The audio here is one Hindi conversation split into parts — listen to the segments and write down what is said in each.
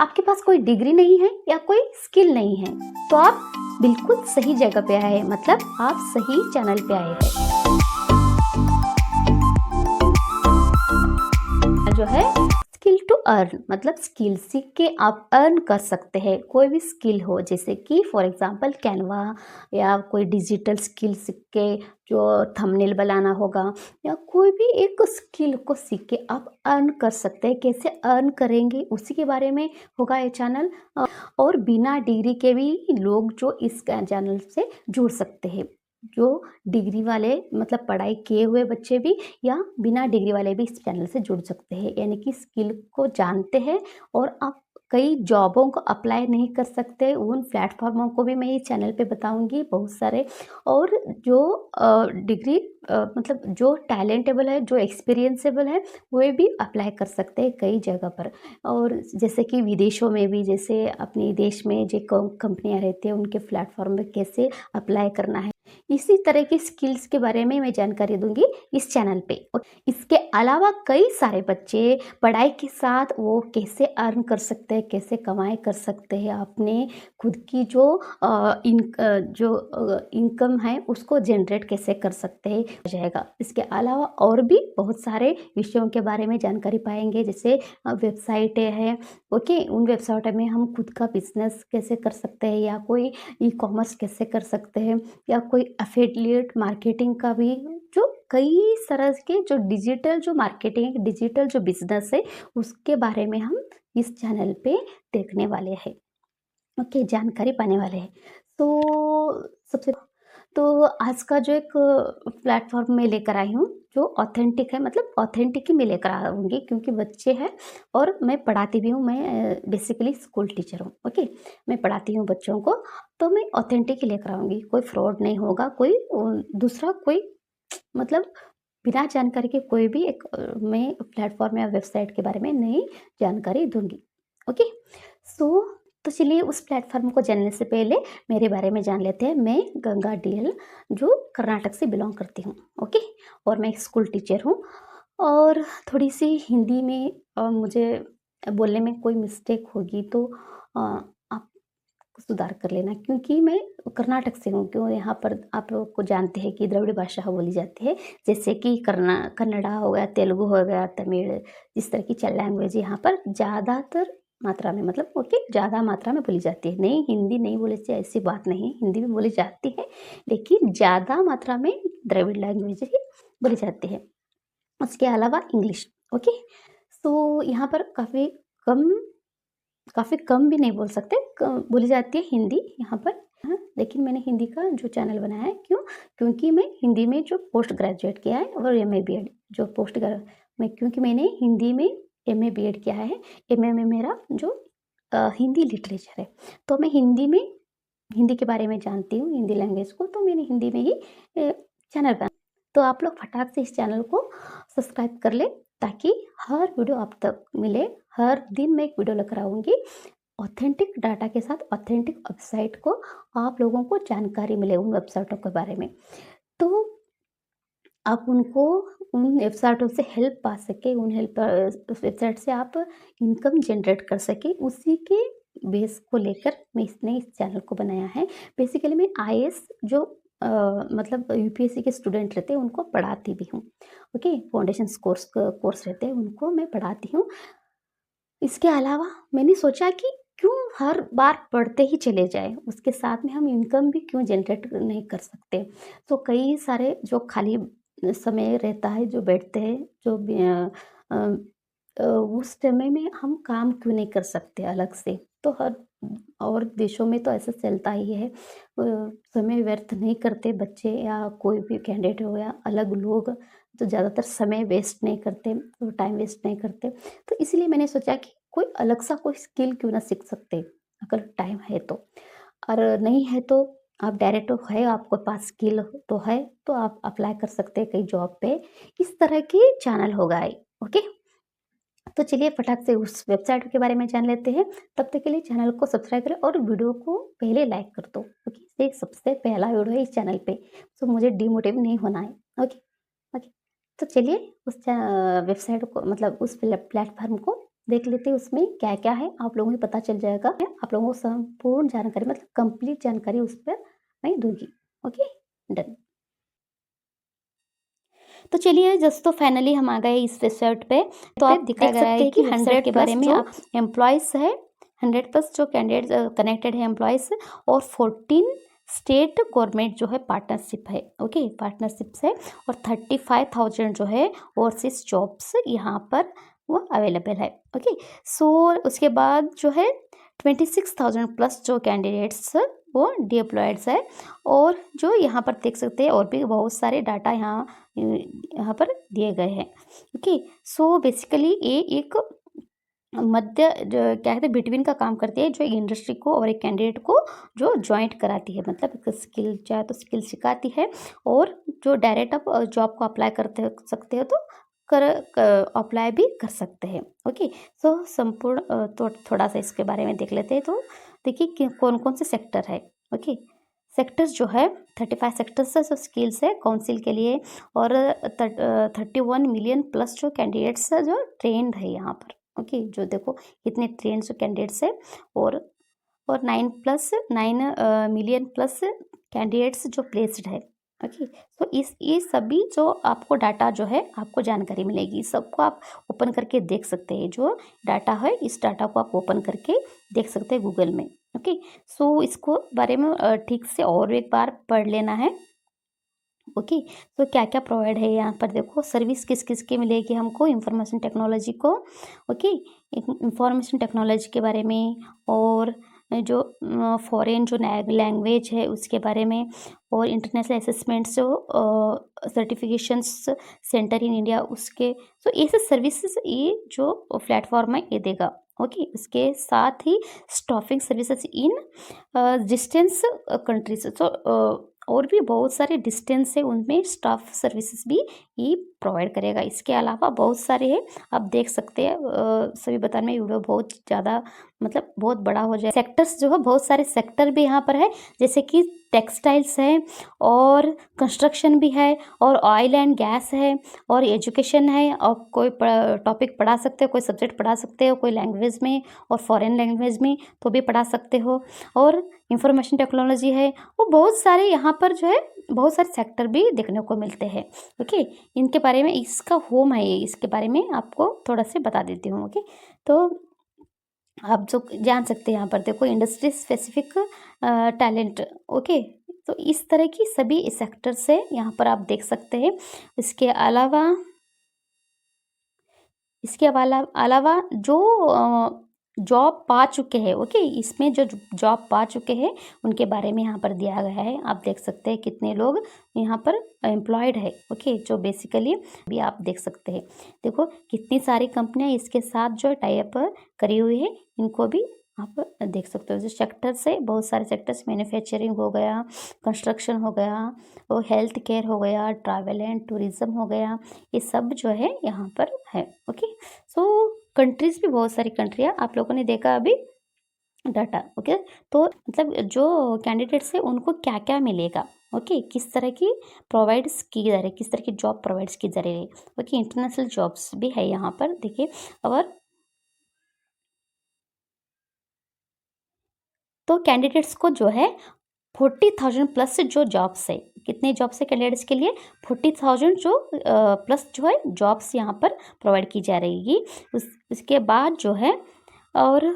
आपके पास कोई डिग्री नहीं है या कोई स्किल नहीं है तो आप बिल्कुल सही जगह पे आए हैं, मतलब आप सही चैनल पे आए हैं। जो है स्किल टू अर्न, मतलब स्किल सीख के आप अर्न कर सकते हैं। कोई भी स्किल हो, जैसे कि फॉर एग्जांपल कैनवा, या कोई डिजिटल स्किल सीख के जो थंबनेल बनाना होगा, या कोई भी एक स्किल को सीख के आप अर्न कर सकते हैं। कैसे अर्न करेंगे उसी के बारे में होगा ये चैनल। और बिना डिग्री के भी लोग जो इस चैनल से जुड़ सकते हैं, जो डिग्री वाले मतलब पढ़ाई किए हुए बच्चे भी या बिना डिग्री वाले भी इस चैनल से जुड़ सकते हैं। यानी कि स्किल को जानते हैं और आप कई जॉबों को अप्लाई नहीं कर सकते, उन प्लेटफॉर्मों को भी मैं इस चैनल पे बताऊंगी बहुत सारे। और जो डिग्री मतलब जो टैलेंटेबल है, जो एक्सपीरियंसेबल है, वे भी अप्लाई कर सकते हैं कई जगह पर। और जैसे कि विदेशों में भी, जैसे अपने देश में जो कंपनियां रहती हैं उनके प्लेटफॉर्म में कैसे अप्लाई करना है, इसी तरह की स्किल्स के बारे में मैं जानकारी दूंगी इस चैनल पे। और इसके अलावा कई सारे बच्चे पढ़ाई के साथ वो कैसे अर्न कर सकते हैं, कैसे कमाई कर सकते हैं, अपने खुद की जो इनकम है उसको जनरेट कैसे कर सकते हैं जाएगा। इसके अलावा और भी बहुत सारे विषयों के बारे में जानकारी पाएंगे, जैसे वेबसाइट है, ओके, उन वेबसाइट में हम खुद का बिजनेस कैसे कर सकते हैं, या कोई ई कॉमर्स कैसे कर सकते हैं, या कोई एफिलिएट मार्केटिंग का भी, जो कई तरह के जो डिजिटल जो मार्केटिंग, डिजिटल जो बिजनेस है, उसके बारे में हम इस चैनल पे देखने वाले हैं। ओके, जानकारी पाने वाले हैं। तो सबसे तो आज का जो एक प्लेटफॉर्म मैं लेकर आई हूँ जो ऑथेंटिक है, मतलब ऑथेंटिक ही मैं लेकर आऊँगी, क्योंकि बच्चे हैं और मैं पढ़ाती भी हूँ। मैं बेसिकली स्कूल टीचर हूँ। ओके, मैं पढ़ाती हूँ बच्चों को, तो मैं ऑथेंटिक ही लेकर आऊँगी। कोई फ्रॉड नहीं होगा, कोई दूसरा कोई मतलब बिना जानकारी के कोई भी एक मैं प्लेटफॉर्म या वेबसाइट के बारे में नई जानकारी दूंगी। ओके, सो तो चलिए उस प्लेटफॉर्म को जानने से पहले मेरे बारे में जान लेते हैं। मैं गंगा डीएल, जो कर्नाटक से बिलोंग करती हूँ। ओके, और मैं एक स्कूल टीचर हूँ। और थोड़ी सी हिंदी में मुझे बोलने में कोई मिस्टेक होगी तो आप सुधार कर लेना, क्योंकि मैं कर्नाटक से हूँ। क्यों, यहाँ पर आप लोग को जानते हैं कि द्रविड़ भाषा बोली जाती है, जैसे कि कन्नड़ा हो गया, तेलुगु हो गया, तमिल, इस तरह की लैंग्वेज यहाँ पर ज़्यादातर मात्रा में, मतलब ओके, ज़्यादा मात्रा में बोली जाती है। नहीं, हिंदी नहीं बोले से ऐसी बात नहीं, हिंदी भी बोली जाती है, लेकिन ज़्यादा मात्रा में द्रविड़ लैंग्वेज ही बोली जाती है। उसके अलावा इंग्लिश। ओके, सो यहाँ पर काफ़ी कम भी नहीं बोल सकते, बोली जाती है हिंदी यहाँ पर। हाँ, लेकिन मैंने हिंदी का जो चैनल बनाया है, क्यों, क्योंकि मैं हिंदी में जो पोस्ट ग्रेजुएट किया है और एमए बीएड जो मैं, क्योंकि मैंने हिंदी में एमए बीएड किया है। एमए में मेरा जो हिंदी लिटरेचर है, तो मैं हिंदी के बारे में जानती हूँ, हिंदी लैंग्वेज को, तो मैंने हिंदी में ही चैनल बनाया। तो आप लोग फटाक से इस चैनल को सब्सक्राइब कर ले, ताकि हर वीडियो आप तक मिले। हर दिन मैं एक वीडियो लेकर आऊँगी ऑथेंटिक डाटा के साथ, ऑथेंटिक वेबसाइट को आप लोगों को जानकारी मिले उन वेबसाइटों के बारे में। तो आप उनको उन वेबसाइटों से हेल्प पा सके, उस वेबसाइट से आप इनकम जनरेट कर सके, उसी के बेस को लेकर मैंने इस चैनल को बनाया है। बेसिकली मैं आईएएस जो मतलब यूपीएससी के स्टूडेंट रहते हैं उनको पढ़ाती भी हूँ। ओके, फाउंडेशन कोर्स रहते हैं उनको मैं पढ़ाती हूँ। इसके अलावा मैंने सोचा कि क्यों हर बार पढ़ते ही चले जाएँ, उसके साथ में हम इनकम भी क्यों जनरेट नहीं कर सकते। तो कई सारे जो खाली समय रहता है, जो बैठते हैं, जो उस समय में हम काम क्यों नहीं कर सकते अलग से। तो हर और देशों में तो ऐसा चलता ही है, समय व्यर्थ नहीं करते बच्चे या कोई भी कैंडिडेट हो या अलग लोग, तो ज़्यादातर समय वेस्ट नहीं करते, तो टाइम वेस्ट नहीं करते। तो इसलिए मैंने सोचा कि कोई अलग सा कोई स्किल क्यों ना सीख सकते, अगर टाइम है तो। और नहीं है तो आप डायरेक्ट है, आपके पास स्किल तो है, तो आप अप्लाई कर सकते हैं कई जॉब पे। इस तरह की चैनल होगा ये। ओके, तो चलिए फटाक से उस वेबसाइट के बारे में जान लेते हैं। तब तक के लिए चैनल को सब्सक्राइब करें और वीडियो को पहले लाइक कर दो, क्योंकि ये सबसे पहला वीडियो है इस चैनल पे, तो मुझे डिमोटिव नहीं होना है। ओके, ओके, तो चलिए उस वेबसाइट को, मतलब उस प्लेटफॉर्म को देख लेते हैं उसमें क्या-क्या है, आप लोगों को पता चल जाएगा। आप लोगों को संपूर्ण जानकारी मतलब कंप्लीट जानकारी उस पर मैं दूँगी। Okay, done. तो चलिए जस्ट तो फाइनली हम आ गए इस वेबसाइट पे। तो आप देख सकते हैं कि 100 के बारे में आप एम्प्लॉयज़ है, 100 प्लस जो कैंडिडेट्स कनेक्टेड है एम्प्लॉयज़ और 14 स्टेट गवर्नमेंट जो है पार्टनरशिप है। ओके, पार्टनरशिप्स है और 35,000 जो है ओवरसीज जॉब्स यहाँ पर वो अवेलेबल है। ओके, सो उसके बाद जो है 26,000 प्लस जो कैंडिडेट्स वो डिप्लॉयड्स है और जो यहाँ पर देख सकते हैं और भी बहुत सारे डाटा यहाँ पर दिए गए हैं। ओके, सो बेसिकली ये एक मध्य जो क्या कहते हैं बिटवीन का काम करती है, जो एक इंडस्ट्री को और एक कैंडिडेट को जो जॉइंट कराती है, मतलब एक स्किल चाहे तो स्किल सिखाती है और जो डायरेक्ट आप जॉब को अप्लाई करते सकते हो तो कर अप्लाई भी कर सकते हैं। ओके, सो संपूर्ण तो थोड़ा सा इसके बारे में देख लेते हैं। तो देखिए कि कौन कौन से सेक्टर है। ओके, सेक्टर्स जो है 35 सेक्टर्स है जो स्किल्स है काउंसिल के लिए और 31 मिलियन प्लस जो कैंडिडेट्स है जो ट्रेंड है यहाँ पर। ओके, जो देखो कितने ट्रेंड जो कैंडिडेट्स है और 9 मिलियन प्लस कैंडिडेट्स जो प्लेस्ड है। ओके, तो इस ये सभी जो आपको डाटा जो है आपको जानकारी मिलेगी, सबको आप ओपन करके देख सकते हैं। जो डाटा है इस डाटा को आप ओपन करके देख सकते हैं गूगल में। ओके, सो इसको बारे में ठीक से और एक बार पढ़ लेना है। ओके, तो क्या क्या प्रोवाइड है यहाँ पर देखो, सर्विस किस किस की मिलेगी हमको, इंफॉर्मेशन टेक्नोलॉजी को। ओके, इंफॉर्मेशन टेक्नोलॉजी के बारे में और जो फॉरेन जो लैंग्वेज है उसके बारे में और इंटरनेशनल असेसमेंट्स जो सर्टिफिकेशंस सेंटर इन इंडिया उसके, तो ये सब सर्विसेज ये जो प्लेटफॉर्म है ये देगा। ओके, इसके साथ ही staffing services in distance countries, तो और भी बहुत सारे डिस्टेंस है उनमें स्टाफ सर्विसेज भी ये प्रोवाइड करेगा। इसके अलावा बहुत सारे हैं, आप देख सकते हैं। सभी बताने में वीडियो बहुत ज़्यादा मतलब बहुत बड़ा हो जाए। सेक्टर्स जो है बहुत सारे सेक्टर भी यहाँ पर है, जैसे कि टेक्सटाइल्स है और कंस्ट्रक्शन भी है और ऑयल एंड गैस है और एजुकेशन है और कोई टॉपिक पढ़ा सकते हो, कोई सब्जेक्ट पढ़ा सकते हो, कोई लैंग्वेज में और फॉरेन लैंग्वेज में तो भी पढ़ा सकते हो और इंफॉर्मेशन टेक्नोलॉजी है। वो बहुत सारे यहाँ पर जो है बहुत सारे सेक्टर भी देखने को मिलते हैं। ओके, इनके बारे में इसका होम है ये, इसके बारे में आपको थोड़ा से बता देती हूँ। ओके, तो आप जो जान सकते हैं यहाँ पर देखो इंडस्ट्री स्पेसिफिक टैलेंट। ओके, तो इस तरह की सभी सेक्टर से यहाँ पर आप देख सकते हैं। इसके अलावा जो जॉब पा चुके हैं, ओके, इसमें जो जॉब पा चुके हैं उनके बारे में यहाँ पर दिया गया है। आप देख सकते हैं कितने लोग यहाँ पर एम्प्लॉयड है। ओके, जो बेसिकली भी आप देख सकते हैं। देखो कितनी सारी कंपनियां इसके साथ जो टाई अप करी हुई है, इनको भी आप देख सकते हो। जो सेक्टर्स है बहुत सारे सेक्टर्स, मैन्युफैक्चरिंग हो गया, कंस्ट्रक्शन हो गया और हेल्थ केयर हो गया, ट्रैवल एंड टूरिज्म हो गया, ये सब जो है यहाँ पर है। ओके, सो कंट्रीज भी बहुत सारी कंट्रियाँ आप लोगों ने देखा अभी डाटा। ओके, तो मतलब जो कैंडिडेट्स है उनको क्या क्या मिलेगा। ओके, किस तरह की प्रोवाइड्स की जा रही है, किस तरह की जॉब प्रोवाइड्स की जा रही है। ओके, इंटरनेशनल जॉब्स भी है यहाँ पर देखिए। और तो कैंडिडेट्स को जो है 40,000 प्लस जो जॉब्स है, कितने जॉब्स है कैंडिडेट्स के लिए 40,000 जो प्लस जो है जॉब्स यहाँ पर प्रोवाइड की जा रही है। उसके बाद जो है और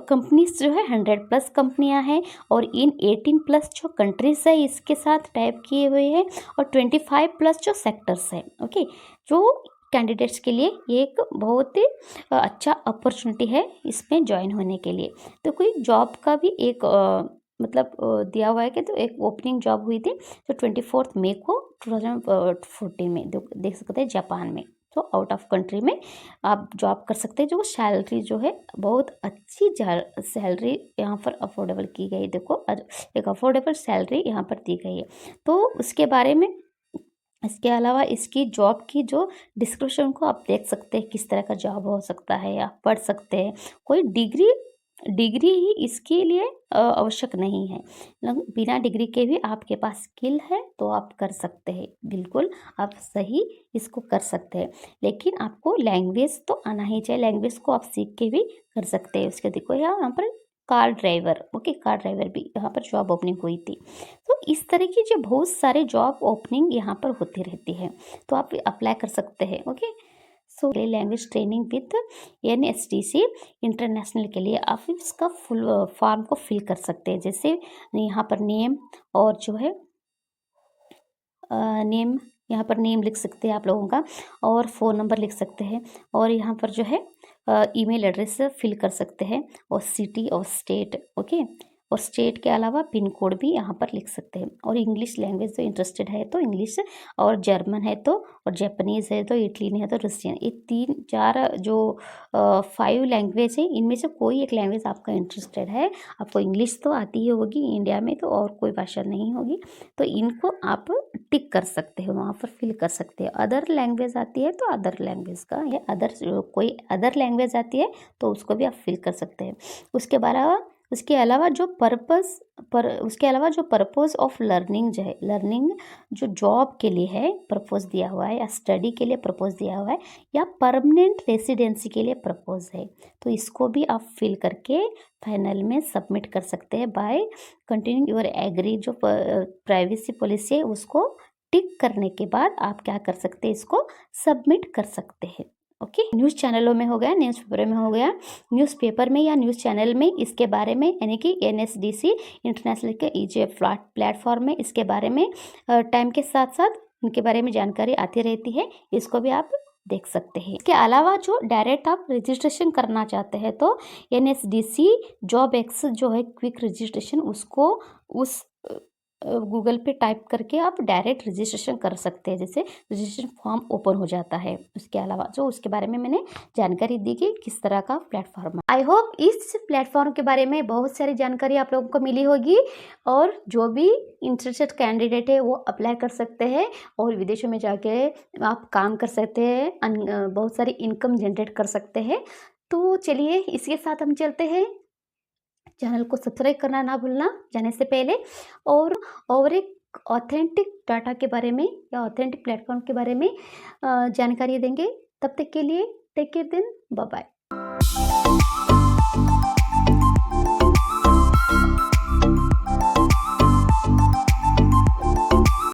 कंपनीज जो है 100 प्लस कंपनियां हैं और इन 18 प्लस जो कंट्रीज है इसके साथ टाइप किए हुए हैं और 25 प्लस जो सेक्टर्स है। ओके, जो कैंडिडेट्स के लिए ये एक बहुत ही अच्छा अपॉर्चुनिटी है इसमें ज्वाइन होने के लिए। तो कोई जॉब का भी एक मतलब दिया हुआ है कि तो एक ओपनिंग जॉब हुई थी जो 24 मई को 2014 में देख सकते हैं जापान में। तो आउट ऑफ कंट्री में आप जॉब कर सकते हैं। जो सैलरी जो है बहुत अच्छी सैलरी यहाँ पर अफोर्डेबल की गई। देखो एक अफोर्डेबल सैलरी यहाँ पर दी गई है। तो उसके बारे में इसके अलावा इसकी जॉब की जो डिस्क्रिप्शन को आप देख सकते हैं किस तरह का जॉब हो सकता है, आप पढ़ सकते हैं। कोई डिग्री डिग्री ही इसके लिए आवश्यक नहीं है। बिना डिग्री के भी आपके पास स्किल है तो आप कर सकते हैं, बिल्कुल आप सही इसको कर सकते हैं। लेकिन आपको लैंग्वेज तो आना ही चाहिए, लैंग्वेज को आप सीख के भी कर सकते हैं। उसके देखो यहाँ पर car driver, okay, car driver भी यहाँ पर जॉब ओपनिंग हुई थी। तो इस तरह की जो बहुत सारे जॉब ओपनिंग यहाँ पर होती रहती है, तो आप अप्लाई कर सकते हैं। Okay, so language training with NSDC international के लिए आप इसका फुल फॉर्म को फिल कर सकते हैं। जैसे यहाँ पर नेम और जो है नेम, यहाँ पर नेम लिख सकते हैं आप लोगों का, और फ़ोन नंबर लिख सकते हैं, और यहाँ पर जो है ईमेल एड्रेस फिल कर सकते हैं, और सिटी और स्टेट, ओके, और स्टेट के अलावा पिन कोड भी यहाँ पर लिख सकते हैं। और इंग्लिश लैंग्वेज जो इंटरेस्टेड है तो इंग्लिश, और जर्मन है तो, और जापानीज़ है तो, इटलियन है तो रशियन, ये 3-4 जो 5 लैंग्वेज है, इनमें से कोई एक लैंग्वेज आपका इंटरेस्टेड है। आपको इंग्लिश तो आती ही होगी, इंडिया में तो और कोई भाषा नहीं होगी, तो इनको आप टिक कर सकते हो, वहाँ पर फिल कर सकते हो। अदर लैंग्वेज आती है तो अदर लैंग्वेज का, या कोई अदर लैंग्वेज आती है तो उसको भी आप फिल कर सकते हैं। उसके अलावा जो पर्पस ऑफ लर्निंग जो है, लर्निंग जो जॉब के लिए है पर्पस दिया हुआ है, या स्टडी के लिए पर्पस दिया हुआ है, या परमानेंट रेसिडेंसी के लिए पर्पस है, तो इसको भी आप फिल करके फाइनल में सबमिट कर सकते हैं बाय कंटिन्यू योर एग्री। जो प्राइवेसी पॉलिसी है उसको टिक करने के बाद आप क्या कर सकते हैं, इसको सबमिट कर सकते हैं। ओके, न्यूज़ चैनलों में हो गया, न्यूज़पेपर में हो गया, न्यूज़पेपर में या न्यूज़ चैनल में इसके बारे में, यानी कि NSDC इंटरनेशनल के जो प्लेटफॉर्म में इसके बारे में टाइम के साथ साथ इनके बारे में जानकारी आती रहती है, इसको भी आप देख सकते हैं। इसके अलावा जो डायरेक्ट आप रजिस्ट्रेशन करना चाहते हैं तो NSDC जॉब एक्स जो है क्विक रजिस्ट्रेशन, उसको उस गूगल पे टाइप करके आप डायरेक्ट रजिस्ट्रेशन कर सकते हैं, जैसे रजिस्ट्रेशन फॉर्म ओपन हो जाता है। उसके अलावा जो उसके बारे में मैंने जानकारी दी कि किस तरह का प्लेटफॉर्म है। आई होप इस प्लेटफॉर्म के बारे में बहुत सारी जानकारी आप लोगों को मिली होगी, और जो भी इंटरेस्टेड कैंडिडेट है वो अप्लाई कर सकते हैं, और विदेशों में जाके आप काम कर सकते हैं, बहुत सारी इनकम जनरेट कर सकते हैं। तो चलिए इसके साथ हम चलते हैं, चैनल को सब्सक्राइब करना ना भूलना जाने से पहले, और एक ऑथेंटिक डाटा के बारे में या ऑथेंटिक प्लेटफॉर्म के बारे में जानकारी देंगे। तब तक के लिए take care, then bye bye.